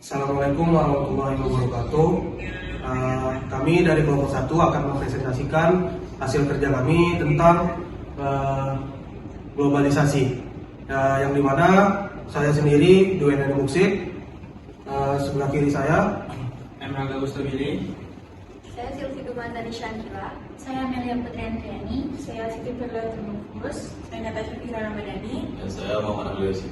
Assalamualaikum warahmatullahi wabarakatuh. Kami dari kelompok 1 akan mempresentasikan hasil kerja kami tentang globalisasi. Yang dimana saya sendiri Dwi Nani Muksid, sebelah kiri saya Emraga Gustabili. Saya Silvi Dumantani Shankila. Saya Amelia Putriandriani. Saya Siti Firdaus Tumufus. Saya Natasha Fira Ramadhani. Dan saya Muhammad Aliasi.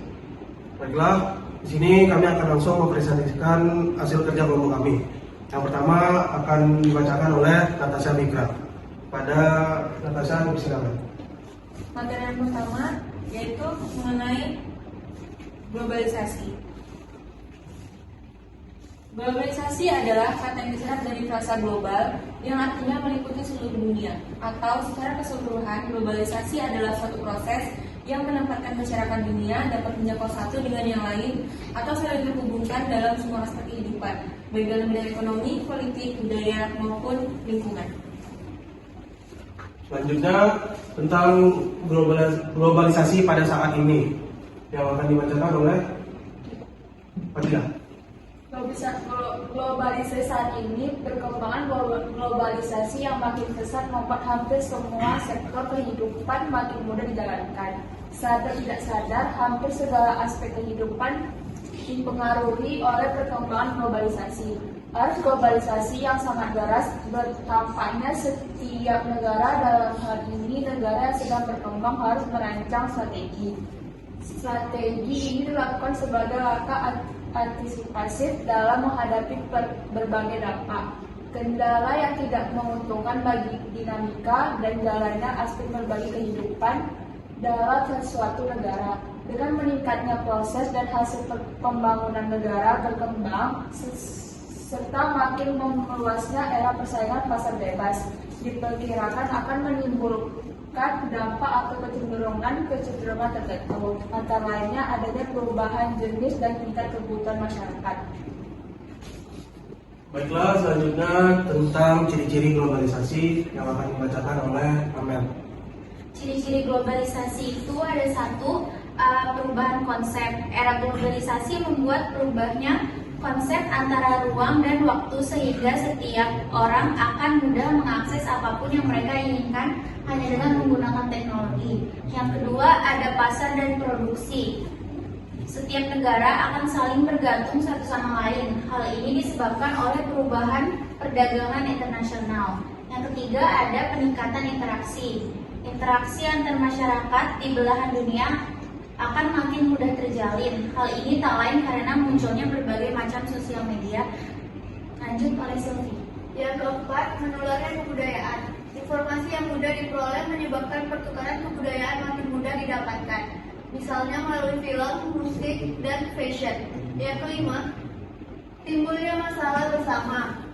Baiklah, di sini kami akan langsung mempresentasikan hasil kerja kelompok kami. Yang pertama akan dibacakan oleh Natasha Fikra. Pada Natasha, silakan. Materi yang pertama yaitu mengenai globalisasi. Globalisasi adalah kata yang diserap dari frasa global yang artinya meliputi seluruh dunia. Atau secara keseluruhan, globalisasi adalah suatu proses yang menempatkan masyarakat dunia dapat menjangkau satu dengan yang lain atau saling terhubungkan dalam semua aspek kehidupan, baik dalam bidang ekonomi, politik, budaya, maupun lingkungan. Selanjutnya tentang globalisasi pada saat ini yang akan dibacakan oleh Fadila. Globalisasi saat ini perkembangan globalisasi yang makin pesat membuat hampir semua sektor kehidupan makin mudah dijalankan. Sadar tidak sadar, hampir segala aspek kehidupan dipengaruhi oleh perkembangan globalisasi. Arus globalisasi yang sangat deras bertampaknya setiap negara, dalam hal ini negara yang sedang berkembang, harus merancang strategi. Strategi ini dilakukan sebagai langkah antisipasi dalam menghadapi berbagai dampak, kendala yang tidak menguntungkan bagi dinamika dan jalannya aspek berbagai kehidupan dalam suatu negara. Dengan meningkatnya proses dan hasil pembangunan negara berkembang serta makin meluasnya era persaingan pasar bebas, diperkirakan akan menimbulkan dampak atau kecenderungan tertentu, antara lainnya adanya perubahan jenis dan tingkat kebutuhan masyarakat. Baiklah, selanjutnya tentang ciri-ciri globalisasi yang akan dibacakan oleh Amel. Ciri-ciri globalisasi itu ada satu, perubahan konsep. Era globalisasi membuat berubahnya konsep antara ruang dan waktu sehingga setiap orang akan mudah mengakses apapun yang mereka inginkan hanya dengan menggunakan teknologi. Yang kedua, ada pasar dan produksi. Setiap negara akan saling bergantung satu sama lain. Hal ini disebabkan oleh perubahan perdagangan internasional. Yang ketiga, ada peningkatan interaksi. Interaksi antar masyarakat di belahan dunia akan makin mudah terjalin. Hal ini tak lain karena munculnya berbagai macam sosial media. Lanjut oleh Silvi. Yang keempat, menularnya kebudayaan. Informasi yang mudah diperoleh menyebabkan pertukaran kebudayaan makin mudah didapatkan, misalnya melalui film, musik, dan fashion. Yang kelima, timbulnya masalah bersama.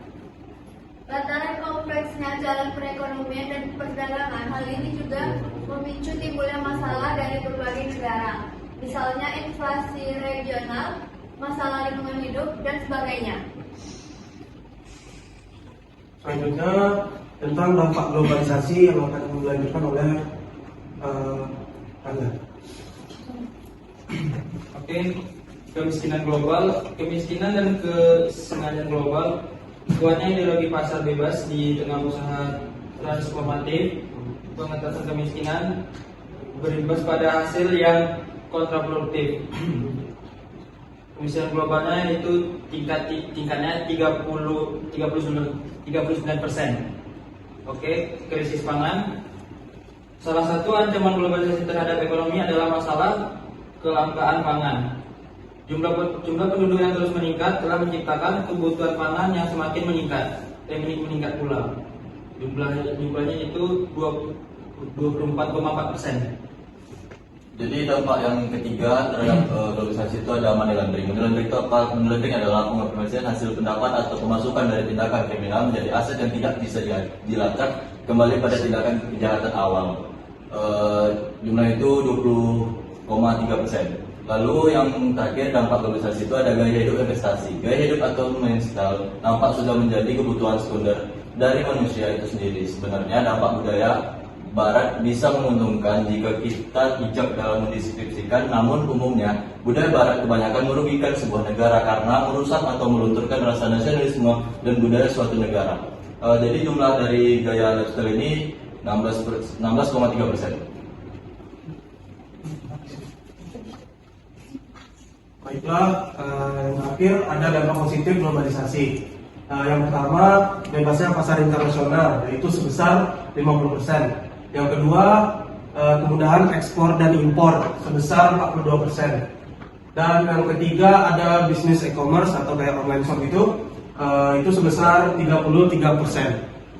Lantaran kompleksnya jalan perekonomian dan perdagangan, hal ini juga memicu timbulnya masalah dari berbagai negara, misalnya inflasi regional, masalah lingkungan hidup, dan sebagainya. Selanjutnya tentang dampak globalisasi yang akan dilanjutkan oleh Anda. Oke, kemiskinan global, kemiskinan dan kesengajaan global kuatnya ideologi pasar bebas di tengah usaha transformatif pengentasan kemiskinan berimbas pada hasil yang kontraproduktif. Kemiskinan globalnya itu tingkatnya 39%. Oke, krisis pangan. Salah satu ancaman globalisasi terhadap ekonomi adalah masalah kelangkaan pangan. Jumlah penduduk yang terus meningkat telah menciptakan kebutuhan pangan yang semakin meningkat pula. Jumlahnya itu 24,4%. Jadi dampak yang ketiga terhadap globalisasi itu ada money laundering. Money laundering itu apa? Money laundering adalah pengonversian hasil pendapat atau pemasukan dari tindakan kriminal menjadi aset yang tidak bisa dilacak kembali pada tindakan kejahatan awal. Jumlah itu 20,3%. Lalu yang terakhir dampak globalisasi itu ada gaya hidup investasi. Gaya hidup atau lifestyle nampak sudah menjadi kebutuhan sekunder dari manusia itu sendiri. Sebenarnya dampak budaya Barat bisa menguntungkan jika kita bijak dalam mendeskripsikan, namun umumnya budaya Barat kebanyakan merugikan sebuah negara karena merusak atau melunturkan rasa nasionalisme dan budaya suatu negara. Jadi jumlah dari gaya lifestyle ini 16,3%. Baiklah, yang terakhir ada dampak positif globalisasi. Yang pertama, bebasnya pasar internasional, yaitu sebesar 50%. Yang kedua, kemudahan ekspor dan impor sebesar 42%. Dan yang ketiga, ada bisnis e-commerce atau kayak online shop itu sebesar 33%.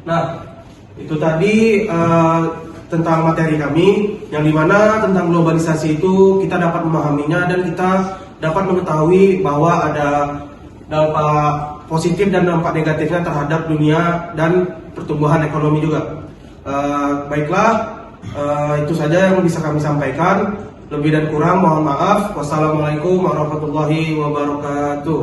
Nah, itu tadi tentang materi kami, yang dimana tentang globalisasi itu kita dapat memahaminya dan kita dapat mengetahui bahwa ada dampak positif dan dampak negatifnya terhadap dunia dan pertumbuhan ekonomi juga. Baiklah, itu saja yang bisa kami sampaikan. Lebih dan kurang mohon maaf. Wassalamualaikum warahmatullahi wabarakatuh.